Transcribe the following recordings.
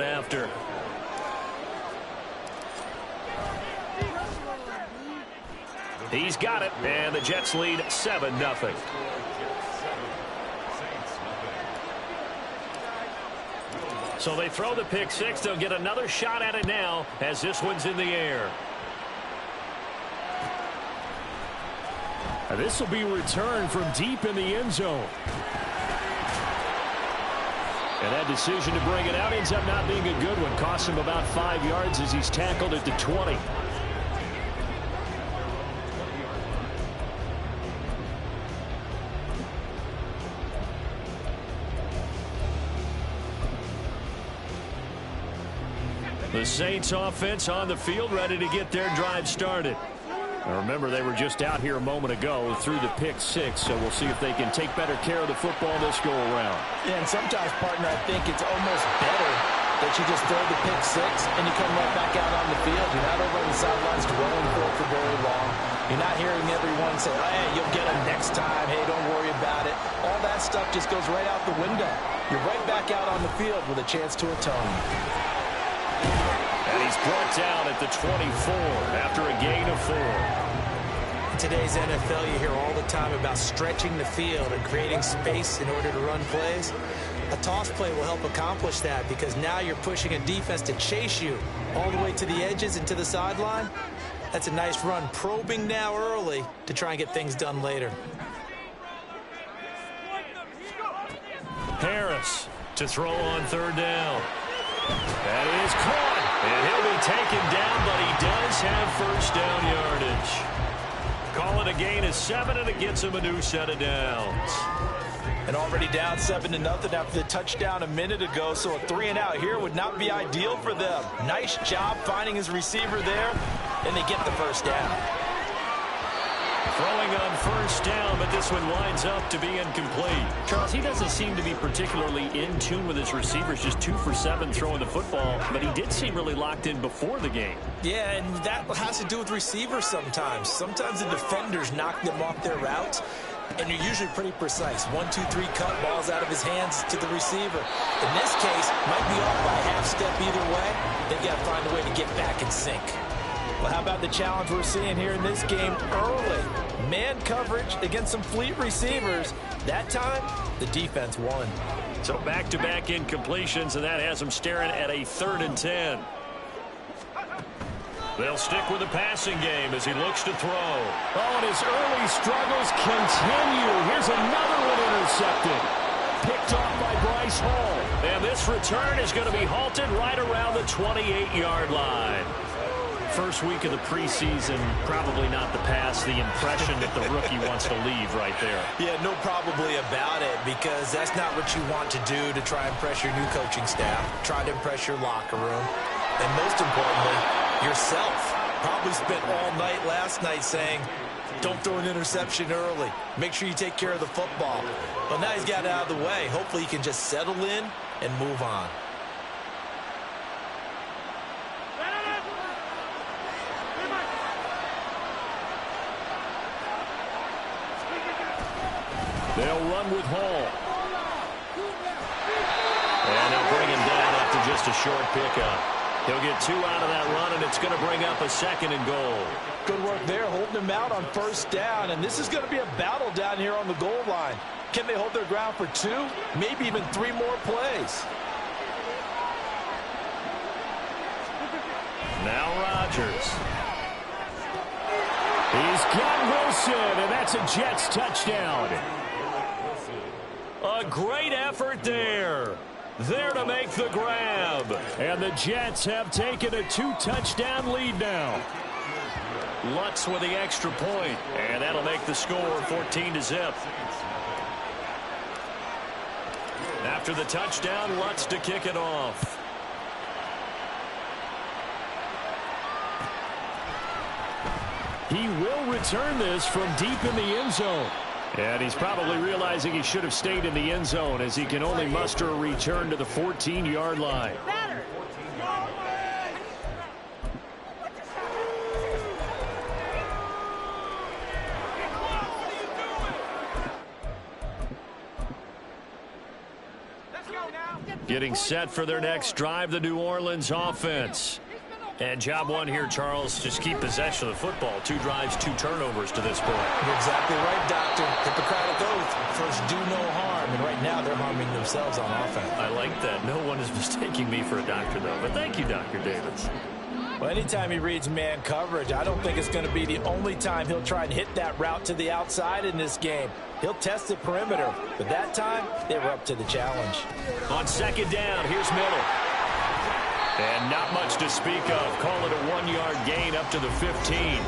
After. He's got it, and the Jets lead 7-0. So they throw the pick six. They'll get another shot at it now as this one's in the air. This will be returned from deep in the end zone. And that decision to bring it out ends up not being a good one. Costs him about 5 yards as he's tackled at the 20. The Saints offense on the field, ready to get their drive started. Now remember, they were just out here a moment ago through the pick six, so we'll see if they can take better care of the football this go around. Yeah, and sometimes, partner, I think it's almost better that you just throw the pick six and you come right back out on the field. You're not over on the sidelines dwelling for very long. You're not hearing everyone say, oh, hey, you'll get them next time. Hey, don't worry about it. All that stuff just goes right out the window. You're right back out on the field with a chance to atone. And he's brought down at the 24 after a gain of 4. In today's NFL, you hear all the time about stretching the field and creating space in order to run plays. A toss play will help accomplish that because now you're pushing a defense to chase you all the way to the edges and to the sideline. That's a nice run, probing now early to try and get things done later. Harris to throw on third down. That is caught, and he'll be taken down, but he does have first down yardage. Call it a gain of 7, and it gets him a new set of downs. And already down 7-0 after the touchdown a minute ago, so a 3-and-out here would not be ideal for them. Nice job finding his receiver there, and they get the first down. Throwing on first down, but this one winds up to be incomplete. Charles, he doesn't seem to be particularly in tune with his receivers, just 2 for 7 throwing the football, but he did seem really locked in before the game. Yeah, and that has to do with receivers sometimes. Sometimes the defenders knock them off their routes, and you're usually pretty precise. 1, 2, 3 cut, balls out of his hands to the receiver. In this case, might be off by a half step either way. They've got to find a way to get back in sync. Well, how about the challenge we're seeing here in this game early? Man coverage against some fleet receivers. That time, the defense won. So back-to-back incompletions, and that has them staring at a 3rd and 10. They'll stick with the passing game as he looks to throw. Oh, and his early struggles continue. Here's another one intercepted. Picked off by Bryce Hall. And this return is going to be halted right around the 28-yard line. First week of the preseason, probably not the pass, the impression that the rookie wants to leave right there. Yeah, no probably about it, because that's not what you want to do to try and impress your new coaching staff, try to impress your locker room, and most importantly, yourself. Probably spent all night last night saying, don't throw an interception early. Make sure you take care of the football. Well, now he's got it out of the way. Hopefully he can just settle in and move on. They'll run with Hall. And they'll bring him down after just a short pickup. He'll get 2 out of that run, and it's going to bring up a 2nd and goal. Good work there, holding him out on first down. And this is going to be a battle down here on the goal line. Can they hold their ground for 2, maybe even 3 more plays? Now Rodgers. He's got Wilson, and that's a Jets touchdown. A great effort there. There to make the grab. And the Jets have taken a 2-touchdown lead now. Lutz with the extra point, and that'll make the score 14-0. After the touchdown, Lutz to kick it off. He will return this from deep in the end zone. And he's probably realizing he should have stayed in the end zone as he can only muster a return to the 14-yard line. Let's go now. Getting set for their next drive, the New Orleans offense. And job one here, Charles, just keep possession of the football. 2 drives, 2 turnovers to this point. You're exactly right, Doctor. Hippocratic oath. First, do no harm. And right now, they're harming themselves on offense. I like that. No one is mistaking me for a doctor, though. But thank you, Dr. Davis. Well, anytime he reads man coverage, I don't think it's going to be the only time he'll try and hit that route to the outside in this game. He'll test the perimeter. But that time, they were up to the challenge. On second down, here's Miller. And not much to speak of. Call it a 1-yard gain up to the 15.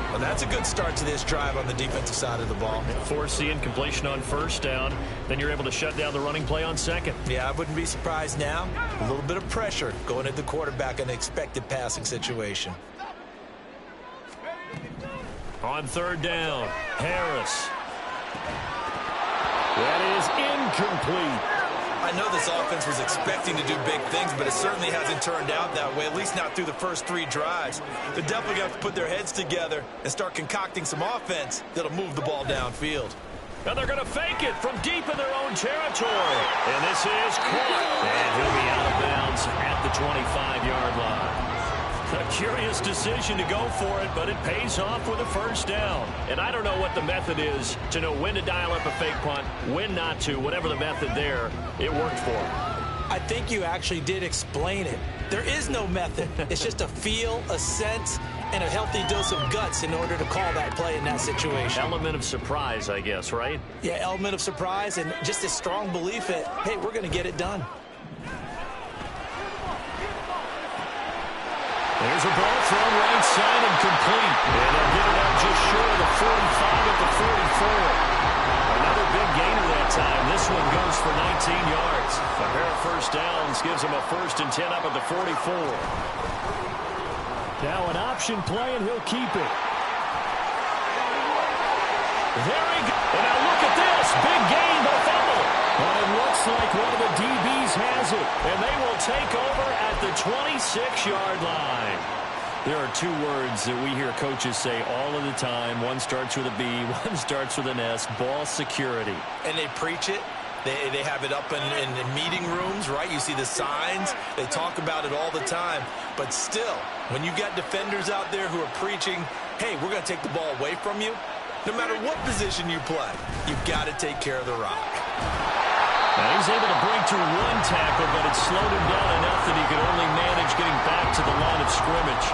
Well, that's a good start to this drive on the defensive side of the ball. Force the incompletion on first down. Then you're able to shut down the running play on second. Yeah, I wouldn't be surprised now. A little bit of pressure going at the quarterback in an expected passing situation. On third down, Harris. That is incomplete. I know this offense was expecting to do big things, but it certainly hasn't turned out that way, at least not through the first 3 drives. They're definitely going to have to put their heads together and start concocting some offense that'll move the ball downfield. And they're going to fake it from deep in their own territory. And this is caught. And he'll be out of bounds at the 25-yard line. A curious decision to go for it, but it pays off with a first down. And I don't know what the method is to know when to dial up a fake punt, when not to, whatever the method there, it worked for him. I think you actually did explain it. There is no method. It's just a feel, a sense, and a healthy dose of guts in order to call that play in that situation. Element of surprise, I guess, right? Yeah, element of surprise and just a strong belief that, hey, we're going to get it done. There's a ball thrown right side and complete. And they'll get it out just short of the 45 at the 44. Another big gainer that time. This one goes for 19 yards. A pair of first downs gives them a 1st and 10 up at the 44. Now an option play, and he'll keep it. There he goes. And now look at this. Big gain, but fumble. Well, it looks like one of the DBs has it. And they will take over at the 26-yard line. There are 2 words that we hear coaches say all of the time. One starts with a B, one starts with an S, ball security. And they preach it. They have it up in meeting rooms, right? You see the signs. They talk about it all the time. But still, when you got defenders out there who are preaching, hey, we're going to take the ball away from you, no matter what position you play, you've got to take care of the rock. Now he's able to break through 1 tackle, but it slowed him down enough that he could only manage getting back to the line of scrimmage.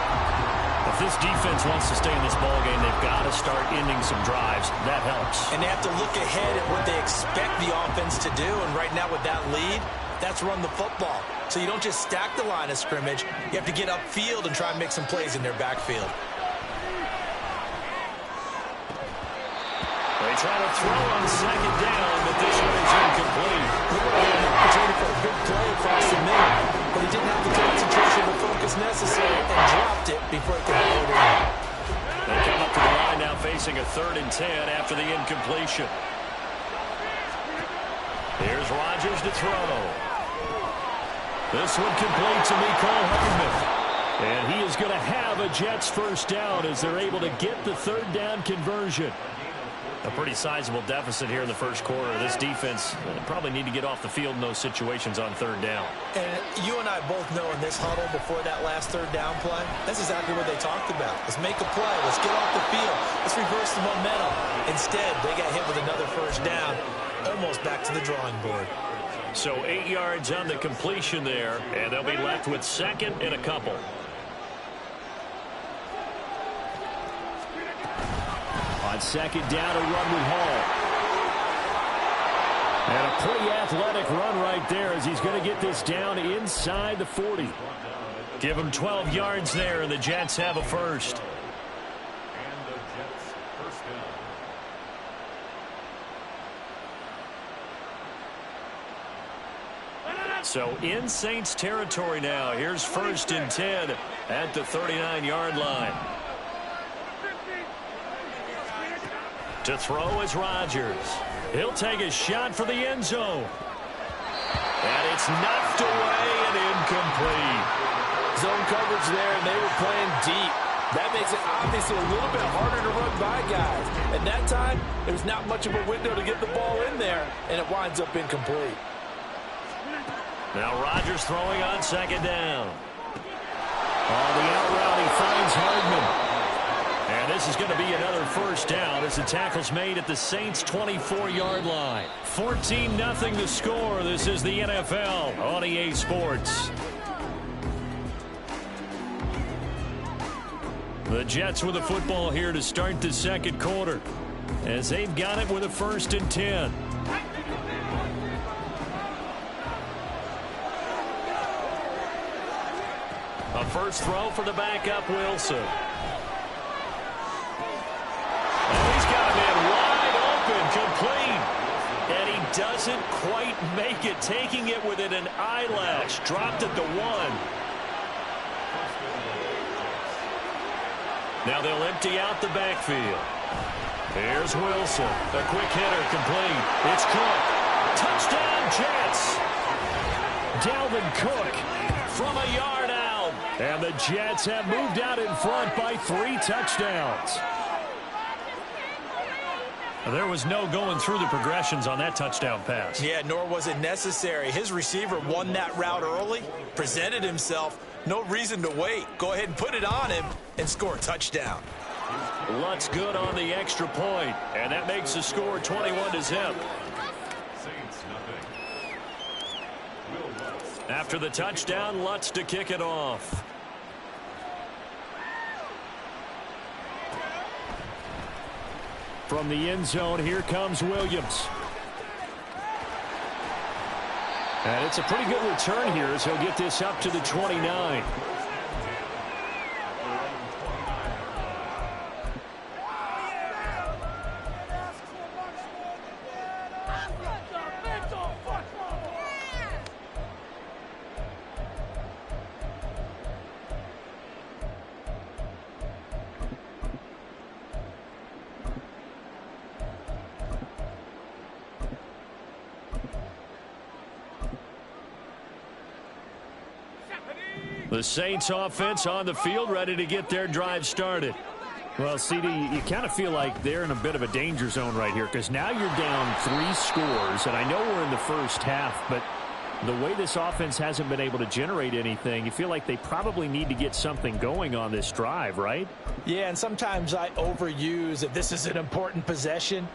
If this defense wants to stay in this ballgame, they've got to start ending some drives. That helps. And they have to look ahead at what they expect the offense to do. And right now with that lead, that's run the football. So you don't just stack the line of scrimmage. You have to get upfield and try and make some plays in their backfield. They try to throw on second down, but this one is incomplete. An opportunity for a big play across the middle, but he didn't have the concentration or focus necessary and dropped it before he could hold it in. They come up to the line now facing a 3rd and 10 after the incompletion. Here's Rodgers to throw. This one complete to Mecole Hardman. And he is going to have a Jets first down as they're able to get the 3rd down conversion. A pretty sizable deficit here in the first quarter. This defense probably need to get off the field in those situations on 3rd down. And you and I both know in this huddle before that last 3rd down play, that's exactly what they talked about. Let's make a play. Let's get off the field. Let's reverse the momentum. Instead, they got hit with another first down, almost back to the drawing board. So 8 yards on the completion there, and they'll be left with 2nd and a couple. On second down, a run with Hall. And a pretty athletic run right there as he's going to get this down inside the 40. Give him 12 yards there, and the Jets have a first. So in Saints territory now. Here's 1st and 10 at the 39-yard line. To throw is Rodgers. He'll take a shot for the end zone. And it's knocked away and incomplete. Zone coverage there, and they were playing deep. That makes it obviously a little bit harder to run by guys. At that time, there's not much of a window to get the ball in there, and it winds up incomplete. Now Rodgers throwing on second down. On the out route, he finds Hardman. And this is going to be another first down as the tackle's made at the Saints' 24-yard line. 14-0 the score. This is the NFL on EA Sports. The Jets with the football here to start the second quarter as they've got it with a 1st and 10. A first throw for the backup Wilson. And he's got a man wide open, complete. And he doesn't quite make it, taking it within an eyelash. Dropped it to 1. Now they'll empty out the backfield. Here's Wilson. A quick hitter, complete. It's Cook. Touchdown, Jets. Dalvin Cook From a yard out. And the Jets have moved out in front by 3 touchdowns. There was no going through the progressions on that touchdown pass. Yeah, nor was it necessary. His receiver won that route early, presented himself. No reason to wait. Go ahead and put it on him and score a touchdown. Lutz good on the extra point, and that makes the score 21-0. After the touchdown, Lutz to kick it off. From the end zone, here comes Williams. And it's a pretty good return here as he'll get this up to the 29. The Saints offense on the field, ready to get their drive started. Well, CD, you kind of feel like they're in a bit of a danger zone right here because now you're down 3 scores, and I know we're in the first half, but the way this offense hasn't been able to generate anything, you feel like they probably need to get something going on this drive, right? Yeah, and sometimes I overuse if this is an important possession.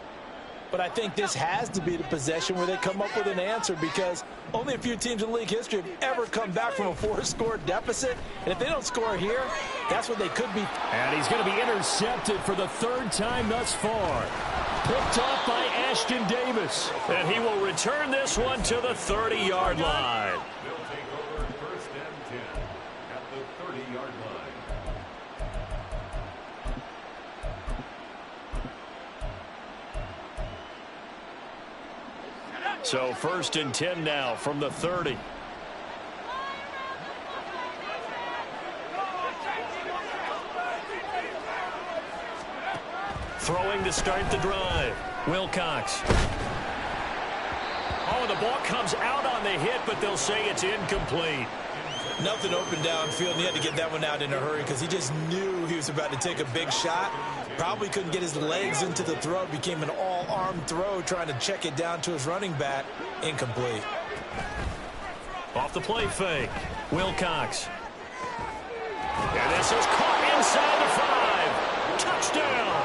But I think this has to be the possession where they come up with an answer because only a few teams in league history have ever come back from a 4-score deficit. And if they don't score here, that's what they could be. And he's going to be intercepted for the 3rd time thus far. Picked off by Ashton Davis. And he will return this one to the 30-yard line. They'll take over 1st and 10 at the 30-yard line. So 1st and 10 now from the 30. Throwing to start the drive. Wilcox. Oh, the ball comes out on the hit, but they'll say it's incomplete. Nothing open downfield, and he had to get that one out in a hurry because he just knew he was about to take a big shot. Probably couldn't get his legs into the throw. It became an all-arm throw trying to check it down to his running back. Incomplete. Off the play fake. Wilcox. And this is caught inside the 5. Touchdown.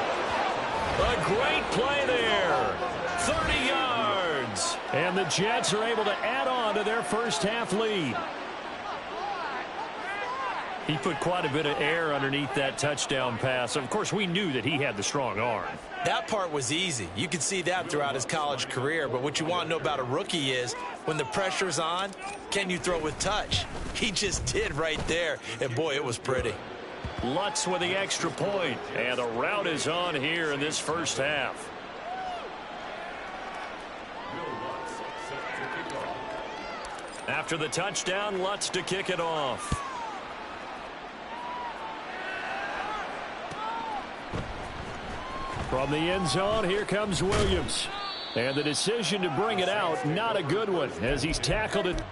A great play there. 30 yards. And the Jets are able to add on to their first half lead. He put quite a bit of air underneath that touchdown pass. Of course, we knew that he had the strong arm. That part was easy. You could see that throughout his college career. But what you want to know about a rookie is when the pressure's on, can you throw with touch? He just did right there. And, boy, it was pretty. Lutz with the extra point. And the route is on here in this first half. After the touchdown, Lutz to kick it off. From the end zone, here comes Williams. And the decision to bring it out, not a good one, as he's tackled it.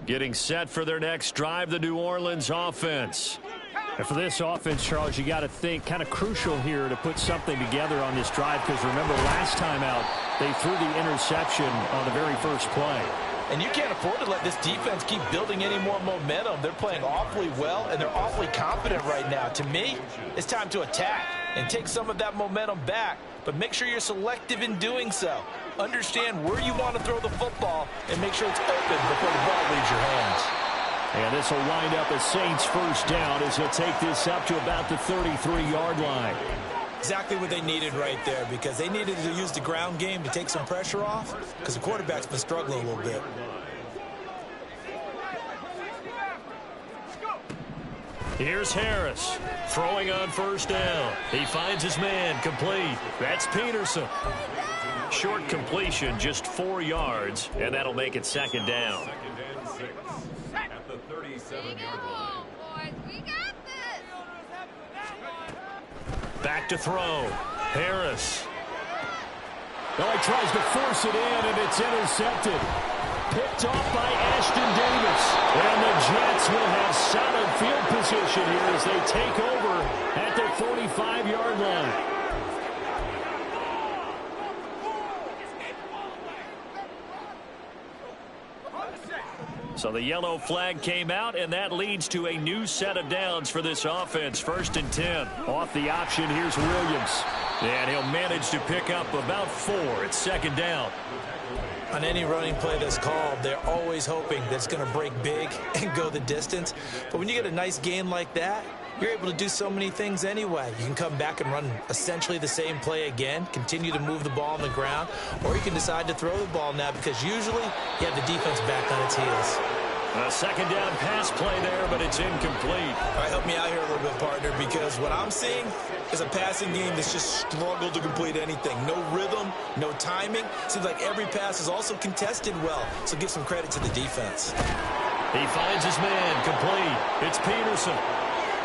Getting set for their next drive, the New Orleans offense. And for this offense, Charles, you got to think kind of crucial here to put something together on this drive, because remember last time out they threw the interception on the very first play. And you can't afford to let this defense keep building any more momentum. They're playing awfully well, and they're awfully confident right now. To me, it's time to attack and take some of that momentum back, but make sure you're selective in doing so. Understand where you want to throw the football and make sure it's open before the ball leaves your hands. And this will wind up a Saints first down as they'll take this up to about the 33-yard line. Exactly what they needed right there, because they needed to use the ground game to take some pressure off, because the quarterback's been struggling a little bit. Here's Harris throwing on first down. He finds his man, complete. That's Peterson. Short completion, just 4 yards, and that'll make it second down. Second and 6 at the 37-yard line. Back to throw. Harris. Well, he tries to force it in, and it's intercepted. Picked off by Ashton Davis. And the Jets will have solid field position here as they take over at their 45-yard line. So the yellow flag came out, and that leads to a new set of downs for this offense. 1st and 10. Off the option, here's Williams. And he'll manage to pick up about 4. It's second down. On any running play that's called, they're always hoping that it's going to break big and go the distance. But when you get a nice gain like that, you're able to do so many things anyway. You can come back and run essentially the same play again, continue to move the ball on the ground, or you can decide to throw the ball now, because usually you have the defense back on its heels. A second down pass play there, but it's incomplete. All right, help me out here a little bit, partner, because what I'm seeing is a passing game that's just struggled to complete anything. No rhythm, no timing. Seems like every pass is also contested well, so give some credit to the defense. He finds his man, complete. It's Peterson.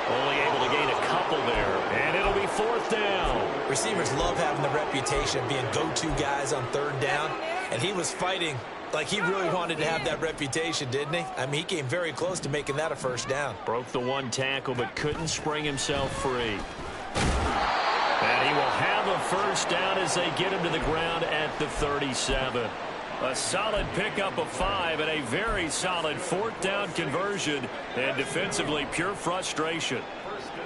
Only able to gain a couple there, and it'll be 4th down. Receivers love having the reputation of being go-to guys on 3rd down, and he was fighting like he really wanted to have that reputation, didn't he? I mean, he came very close to making that a first down. Broke the 1 tackle, but couldn't spring himself free. And he will have a first down as they get him to the ground at the 37. A solid pickup of 5 and a very solid 4th down conversion, and defensively pure frustration.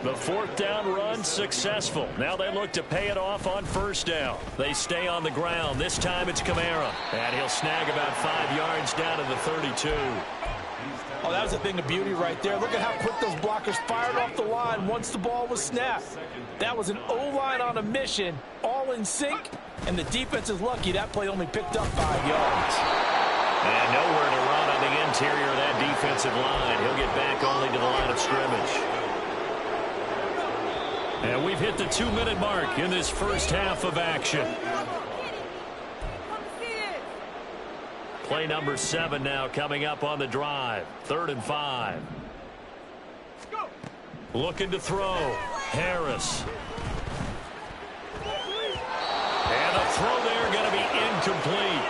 The 4th down run successful. Now they look to pay it off on first down. They stay on the ground. This time it's Kamara, and he'll snag about 5 yards down to the 32. Oh, that was a thing of beauty right there. Look at how quick those blockers fired off the line once the ball was snapped. That was an O-line on a mission, all in sync, and the defense is lucky that play only picked up 5 yards. And nowhere to run on the interior of that defensive line. He'll get back only to the line of scrimmage. And we've hit the 2-minute mark in this first half of action. Play number 7 now coming up on the drive. 3rd and 5. Looking to throw. Harris. And a throw there going to be incomplete.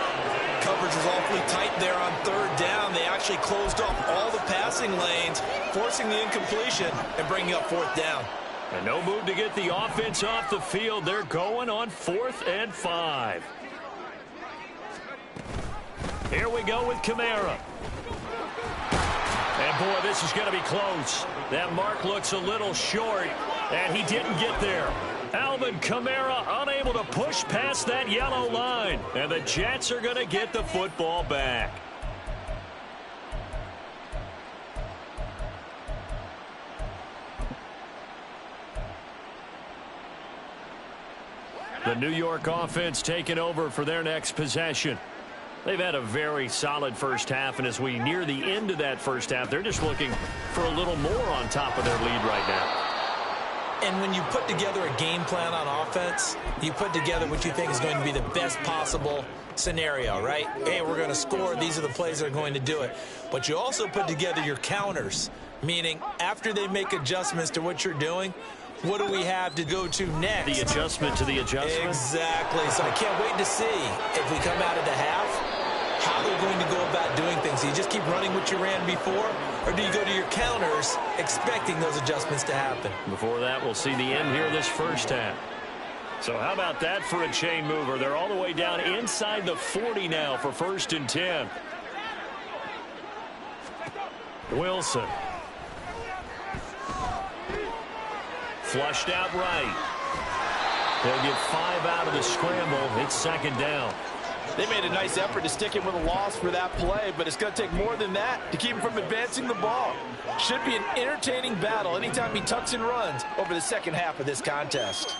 Coverage was awfully tight there on 3rd down. They actually closed off all the passing lanes, forcing the incompletion and bringing up 4th down. And no move to get the offense off the field. They're going on 4th and 5. Here we go with Kamara. And boy, this is going to be close. That mark looks a little short, and he didn't get there. Alvin Kamara unable to push past that yellow line. And the Jets are going to get the football back. The New York offense taking over for their next possession. They've had a very solid first half, and as we near the end of that first half, they're just looking for a little more on top of their lead right now. And when you put together a game plan on offense, you put together what you think is going to be the best possible scenario, right? Hey, we're going to score. These are the plays that are going to do it. But you also put together your counters, meaning after they make adjustments to what you're doing, what do we have to go to next? The adjustment to the adjustment? Exactly. So I can't wait to see if we come out of the half, how they're going to go about doing things Do you just keep running what you ran before, or do you go to your counters expecting those adjustments to happen? Before that, we'll see the end here this first half. So how about that for a chain mover? They're all the way down inside the 40 now for 1st and 10. Wilson. Flushed out right. They'll get 5 out of the scramble. It's 2nd down. They made a nice effort to stick him with a loss for that play, but it's going to take more than that to keep him from advancing the ball. Should be an entertaining battle anytime he tucks and runs over the second half of this contest.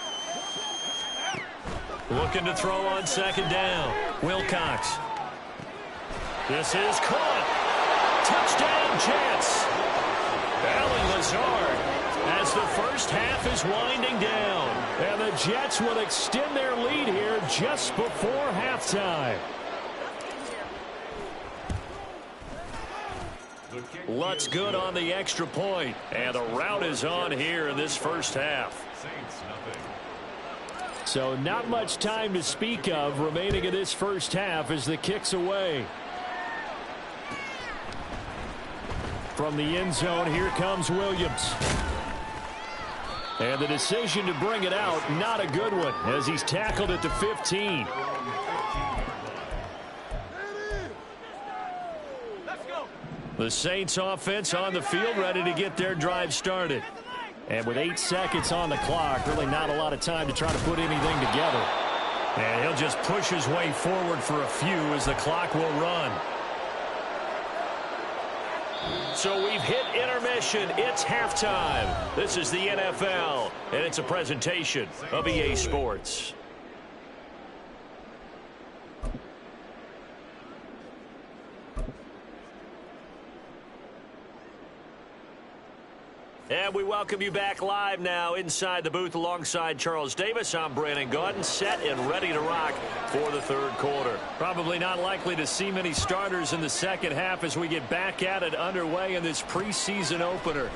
Looking to throw on 2nd down. Wilcox. This is caught. Touchdown Jets. Allen Lazard as the first half is winding down. And the Jets will extend their lead here just before halftime. Lutz good on the extra point. And the route is on here in this first half. So not much time to speak of remaining in this first half as the kick's away. From the end zone, here comes Williams. And the decision to bring it out, not a good one, as he's tackled at the 15. The Saints offense on the field, ready to get their drive started. And with 8 seconds on the clock, really not a lot of time to try to put anything together. And he'll just push his way forward for a few as the clock will run. So we've hit intermission. It's halftime. This is the NFL, and it's a presentation of EA Sports. And we welcome you back live now inside the booth alongside Charles Davis. I'm Brandon Gaudin, set and ready to rock for the third quarter. Probably not likely to see many starters in the second half as we get back at it underway in this preseason opener.